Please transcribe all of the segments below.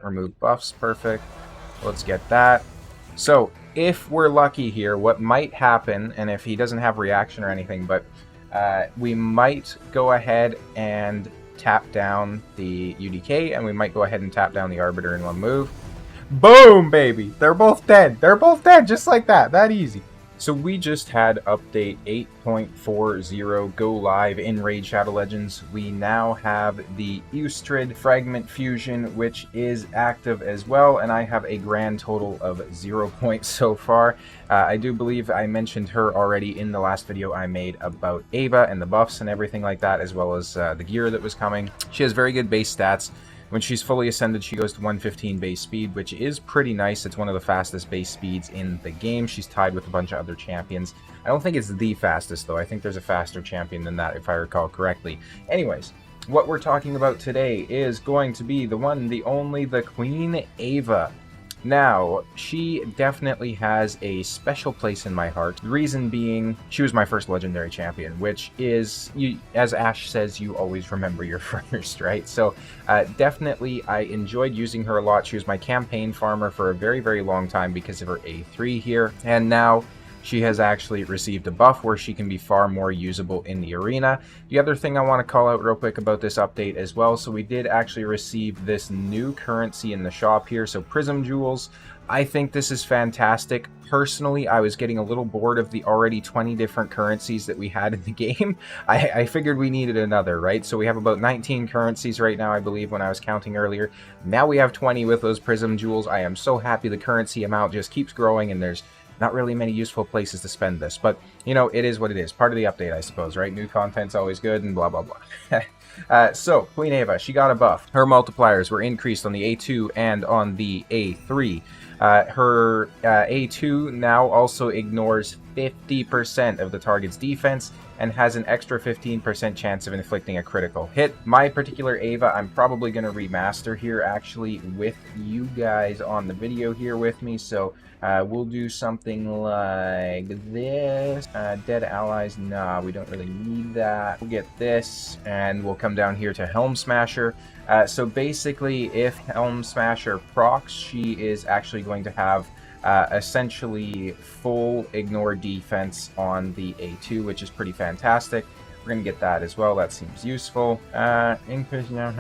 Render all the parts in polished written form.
remove buffs. Perfect. Let's get that. So if we're lucky here, what might happen, and if he doesn't have reaction or anything, but we might go ahead and tap down the UDK, and we might go ahead and tap down the Arbiter in one move. Boom, baby! They're both dead. They're both dead, just like that. That easy. So we just had update 8.40 go live in Raid Shadow Legends. We now have the Ustrid Fragment Fusion, which is active as well, and I have a grand total of 0 points so far. I do believe I mentioned her already in the last video I made about Eva and the buffs and everything like that, as well as the gear that was coming. She has very good base stats. When she's fully ascended, she goes to 115 base speed, which is pretty nice. It's one of the fastest base speeds in the game. She's tied with a bunch of other champions. I don't think it's the fastest, though. I think there's a faster champion than that, if I recall correctly. Anyways, what we're talking about today is going to be the one, the only, the Queen Eva. Now, she definitely has a special place in my heart. The reason being, she was my first legendary champion, which is, as Ash says, you always remember your first, right? So, definitely, I enjoyed using her a lot. She was my campaign farmer for a very, very long time because of her A3 here. And now, she has actually received a buff where she can be far more usable in the arena. The other thing I want to call out real quick about this update as well, so we did actually receive this new currency in the shop here, so Prism Jewels. I think this is fantastic. Personally, I was getting a little bored of the already 20 different currencies that we had in the game. I figured we needed another, right? So we have about 19 currencies right now, I believe, when I was counting earlier. Now we have 20 with those Prism Jewels. I am so happy the currency amount just keeps growing, and there's not really many useful places to spend this, but, you know, it is what it is. Part of the update, I suppose, right? New content's always good and blah, blah, blah. So, Queen Eva, she got a buff. Her multipliers were increased on the A2 and on the A3. Her A2 now also ignores 50% of the target's defense and has an extra 15% chance of inflicting a critical hit. My particular Eva, I'm probably going to remaster here, actually, with you guys on the video here with me, so we'll do something like this. Dead allies, nah, we don't really need that. We'll get this, and we'll come down here to Helm Smasher. So basically, if Helm Smasher procs, she is actually going to have essentially full ignore defense on the A2, which is pretty fantastic. We're going to get that as well. That seems useful. Increase. We're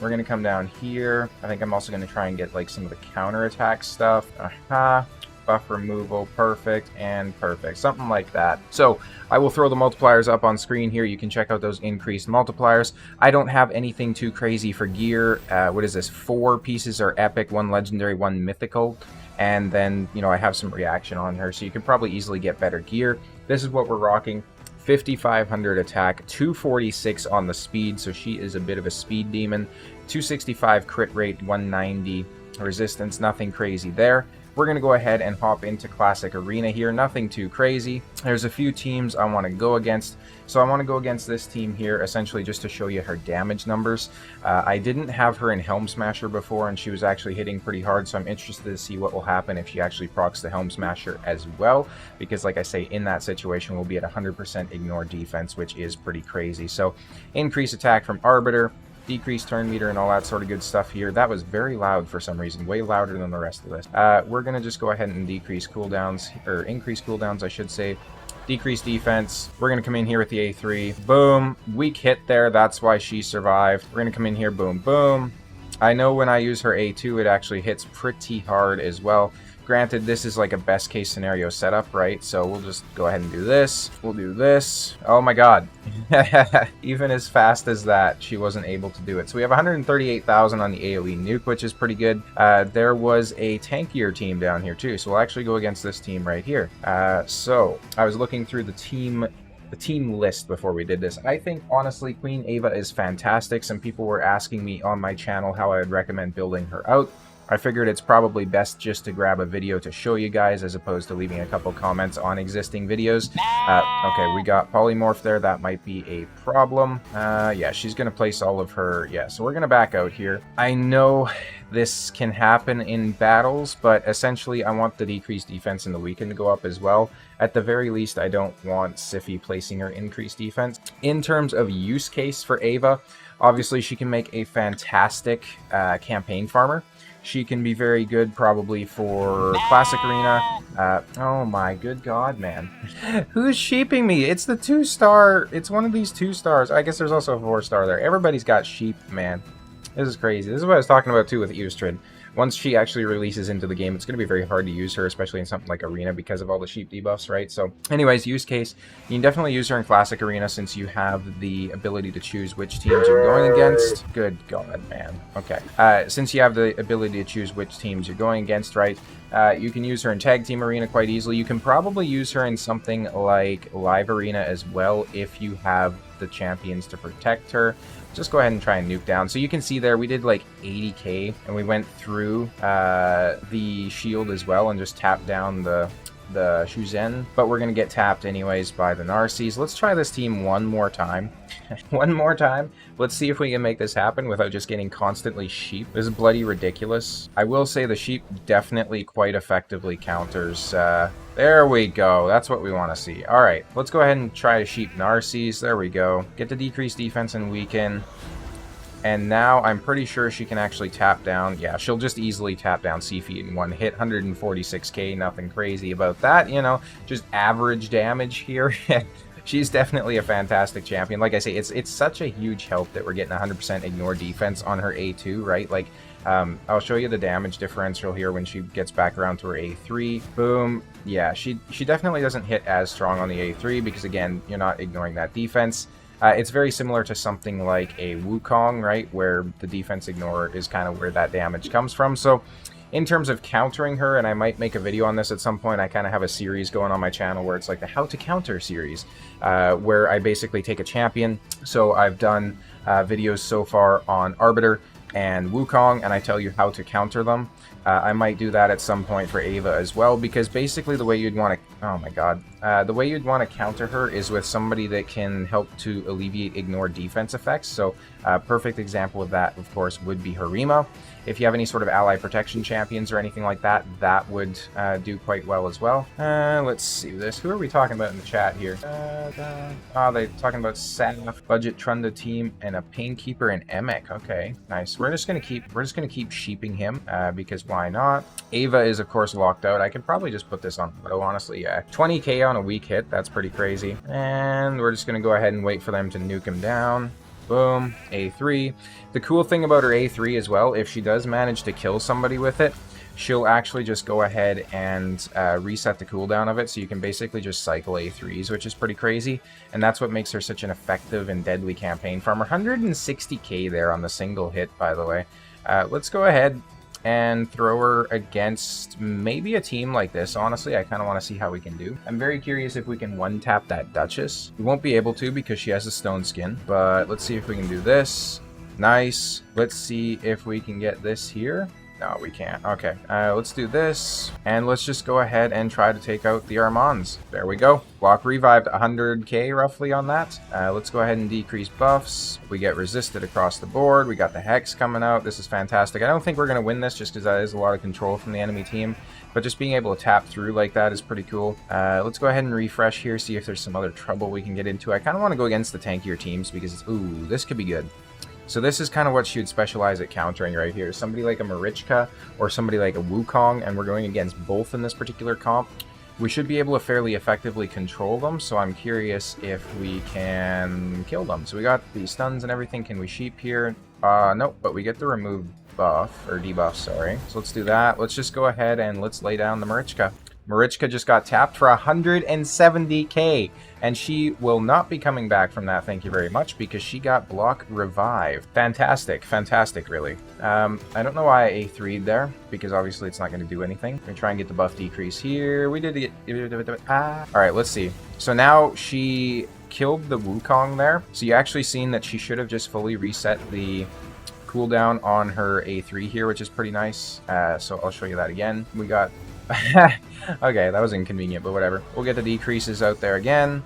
going to come down here. I think I'm also going to try and get like some of the counterattack stuff. Buff removal, perfect, and perfect. Something like that. So I will throw the multipliers up on screen here. You can check out those increased multipliers. I don't have anything too crazy for gear. What is this? 4 pieces are epic, 1 legendary, 1 mythical. And then, you know, I have some reaction on her, so you can probably easily get better gear. This is what we're rocking. 5,500 attack, 246 on the speed, so she is a bit of a speed demon. 265 crit rate, 190 resistance, nothing crazy there. We're going to go ahead and hop into Classic Arena here. Nothing too crazy. There's a few teams I want to go against. So I want to go against this team here, essentially just to show you her damage numbers. I didn't have her in Helm Smasher before, and she was actually hitting pretty hard, so I'm interested to see what will happen if she actually procs the Helm Smasher as well. Because, like I say, in that situation, we'll be at 100% ignore defense, which is pretty crazy. So, increase attack from Arbiter, decrease turn meter, and all that sort of good stuff here. That was very loud for some reason, way louder than the rest of this. We're going to just go ahead and decrease cooldowns, or increase cooldowns, I should say. Decrease defense. We're going to come in here with the A3. Boom. Weak hit there. That's why she survived. We're going to come in here. Boom, boom. I know when I use her A2, it actually hits pretty hard as well. Granted, this is like a best case scenario setup, right? So we'll just go ahead and do this. We'll do this. Oh my god. Even as fast as that, she wasn't able to do it. So we have 138,000 on the AoE nuke, which is pretty good. There was a tankier team down here too, so we'll actually go against this team right here. So I was looking through the team list before we did this. I think, honestly, Queen Eva is fantastic. Some people were asking me on my channel how I would recommend building her out. I figured it's probably best just to grab a video to show you guys as opposed to leaving a couple comments on existing videos. Okay, we got polymorph there. That might be a problem. Yeah, she's going to place all of her... Yeah, so we're going to back out here. I know this can happen in battles, but essentially I want the decreased defense and the weaken to go up as well. At the very least, I don't want Siphi placing her increased defense. In terms of use case for Eva, Obviously, she can make a fantastic campaign farmer. She can be very good probably for Classic Arena. Oh my good god, man. Who's sheeping me? It's the 2-star. It's one of these 2-stars. I guess there's also a 4-star there. Everybody's got sheep, man. This is crazy. This is what I was talking about too with Eustrid. Once she actually releases into the game, it's going to be very hard to use her, especially in something like Arena because of all the sheep debuffs, right? So anyways, use case. You can definitely use her in Classic Arena since you have the ability to choose which teams you're going against. Good God, man. Okay. Since you have the ability to choose which teams you're going against, right? You can use her in Tag Team Arena quite easily. You can probably use her in something like Live Arena as well if you have the champions to protect her. Just go ahead and try and nuke down. So you can see there we did like 80k and we went through the shield as well and just tapped down the Shuzen, but we're gonna get tapped anyways by the Narcies. Let's try this team one more time. One more time. Let's see if we can make this happen without just getting constantly sheep. This is bloody ridiculous. I will say the sheep definitely quite effectively counters. There we go. That's what we want to see. All right, let's go ahead and try to sheep Narcies. There we go. Get the decreased defense and weaken. And now I'm pretty sure she can actually tap down. Yeah, she'll just easily tap down Seafeed in one hit. 146k, nothing crazy about that, you know. Just average damage here. She's definitely a fantastic champion. Like I say, it's such a huge help that we're getting 100% ignore defense on her A2, right? Like, I'll show you the damage differential here when she gets back around to her A3. Boom. Yeah, she definitely doesn't hit as strong on the A3 because, again, you're not ignoring that defense. It's very similar to something like a Wukong, right, where the defense ignore is kind of where that damage comes from. So in terms of countering her, and I might make a video on this at some point, I kind of have a series going on my channel where it's like the How to Counter series, where I basically take a champion. So I've done videos so far on Arbiter and Wukong, and I tell you how to counter them. I might do that at some point for Eva as well, because basically the way you'd want to, oh my god, the way you'd want to counter her is with somebody that can help to alleviate ignore defense effects. So perfect example of that, of course, would be Harima. If you have any sort of ally protection champions or anything like that, that would do quite well as well. Let's see this. Who are we talking about in the chat here? Oh, they're talking about Saf, Budget Trunda team, and a Painkeeper and Emek. Okay, nice. We're just gonna keep sheeping him because why not? Ava is of course locked out. I could probably just put this on auto, honestly. Yeah, 20k on a weak hit. That's pretty crazy. And we're just gonna go ahead and wait for them to nuke him down. Boom, A3. The cool thing about her A3 as well, if she does manage to kill somebody with it, she'll actually just go ahead and reset the cooldown of it, so you can basically just cycle A3s, which is pretty crazy, and that's what makes her such an effective and deadly campaign farmer. 160k there on the single hit, by the way. Let's go ahead and throw her against maybe a team like this. Honestly, I kind of want to see how we can do. I'm very curious if we can one-tap that Duchess. We won't be able to because she has a stone skin, but let's see if we can do this. Nice. Let's see if we can get this here. No, we can't. Okay, let's do this, and let's just go ahead and try to take out the Armands. There we go. Block revived, 100k roughly on that. Let's go ahead and decrease buffs. We get resisted across the board. We got the Hex coming out. This is fantastic. I don't think we're going to win this just because that is a lot of control from the enemy team, but just being able to tap through like that is pretty cool. Let's go ahead and refresh here, see if there's some other trouble we can get into. I kind of want to go against the tankier teams because, ooh, this could be good. So this is kind of what she would specialize at countering right here. Somebody like a Marichka or somebody like a Wukong, and we're going against both in this particular comp. We should be able to fairly effectively control them, so I'm curious if we can kill them. So we got the stuns and everything. Can we sheep here? Nope, but we get the remove buff, or debuff, sorry. So let's do that. Let's just go ahead and let's lay down the Marichka. Marichka just got tapped for 170k, and she will not be coming back from that, thank you very much, because she got block revived. Fantastic, fantastic, really. I don't know why I A3'd there, because obviously it's not going to do anything. We're going to try and get the buff decrease here. We did it. Alright, let's see. So now she killed the Wukong there, so you actually seen that she should have just fully reset the cooldown on her A3 here, which is pretty nice. So I'll show you that again. We got... Okay, that was inconvenient, but whatever. We'll get the decreases out there again.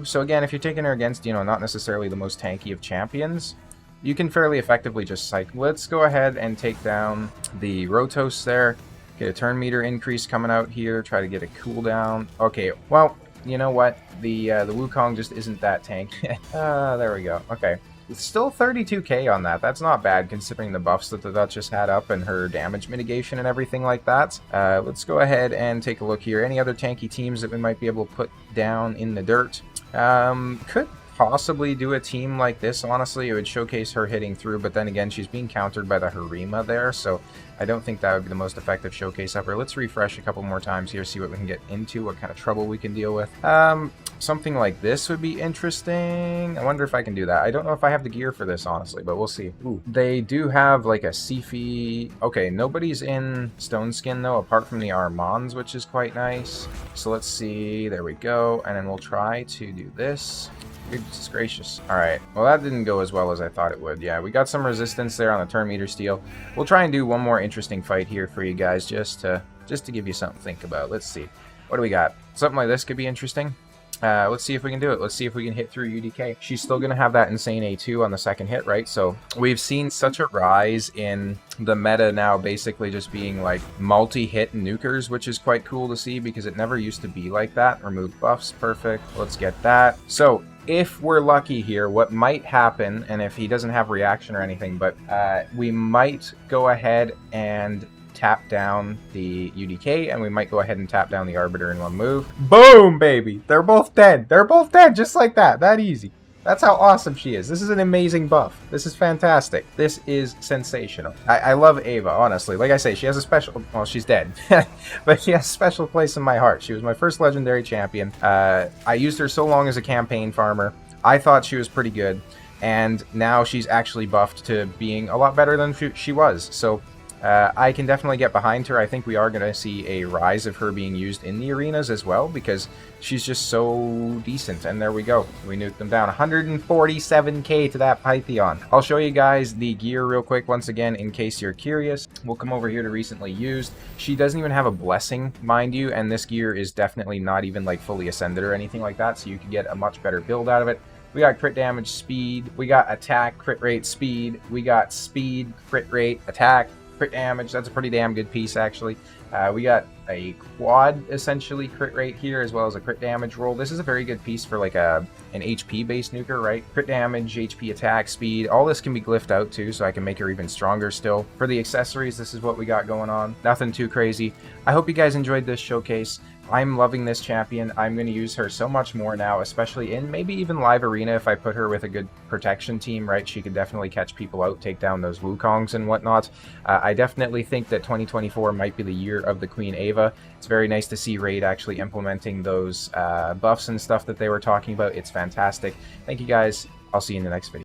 So again, if you're taking her against, you know, not necessarily the most tanky of champions, you can fairly effectively just cycle. Let's go ahead and take down the Rotos there. Get a turn meter increase coming out here. Try to get a cooldown. Okay, well, you know what? The Wukong just isn't that tank. There we go. Okay. still 32k on that. That's not bad considering the buffs that the Duchess had up and her damage mitigation and everything like that. Let's go ahead and take a look here. Any other tanky teams that we might be able to put down in the dirt? Could possibly do a team like this. Honestly, it would showcase her hitting through, but then again, she's being countered by the Harima there, so I don't think that would be the most effective showcase of her. Let's refresh a couple more times here, see what we can get into, what kind of trouble we can deal with. Something like this would be interesting. I wonder if I can do that. I don't know if I have the gear for this, honestly, but we'll see. Ooh, they do have like a Sifi. Okay, nobody's in Stone Skin though, apart from the Armands, which is quite nice. So let's see. There we go. And then we'll try to do this. Goodness gracious. Alright, well that didn't go as well as I thought it would. Yeah, we got some resistance there on the turn meter steel. We'll try and do one more interesting fight here for you guys just to give you something to think about. Let's see. What do we got? Something like this could be interesting. Let's see if we can do it. Let's see if we can hit through UDK. She's still going to have that insane A2 on the second hit, right? So we've seen such a rise in the meta now basically just being like multi-hit nukers, which is quite cool to see because it never used to be like that. Remove buffs. Perfect. Let's get that. So if we're lucky here, what might happen, and if he doesn't have reaction or anything, but we might go ahead and tap down the UDK, and we might go ahead and tap down the Arbiter in one move. Boom, baby! They're both dead. They're both dead, just like that. That easy. That's how awesome she is. This is an amazing buff. This is fantastic. This is sensational. I love Eva, honestly. Like I say, she has a special... Well, she's dead. But she has a special place in my heart. She was my first legendary champion. I used her so long as a campaign farmer. I thought she was pretty good. And now she's actually buffed to being a lot better than she was. So I can definitely get behind her. I think we are going to see a rise of her being used in the arenas as well because she's just so decent. And there we go. We nuked them down. 147k to that Pythion. I'll show you guys the gear real quick once again in case you're curious. We'll come over here to recently used. She doesn't even have a blessing, mind you, and this gear is definitely not even like fully ascended or anything like that, so you can get a much better build out of it. We got crit damage, speed. We got attack, crit rate, speed. We got speed, crit rate, attack, crit damage. That's a pretty damn good piece, actually. We got a quad, essentially, crit rate here, as well as a crit damage roll. This is a very good piece for, like, an HP-based nuker, right? Crit damage, HP attack, speed. All this can be glyphed out, too, so I can make her even stronger still. For the accessories, this is what we got going on. Nothing too crazy. I hope you guys enjoyed this showcase. I'm loving this champion. I'm going to use her so much more now, especially in maybe even live arena if I put her with a good protection team, right? She could definitely catch people out, take down those Wukongs and whatnot. I definitely think that 2024 might be the year of the Queen Eva. It's very nice to see Raid actually implementing those buffs and stuff that they were talking about. It's fantastic. Thank you guys. I'll see you in the next video.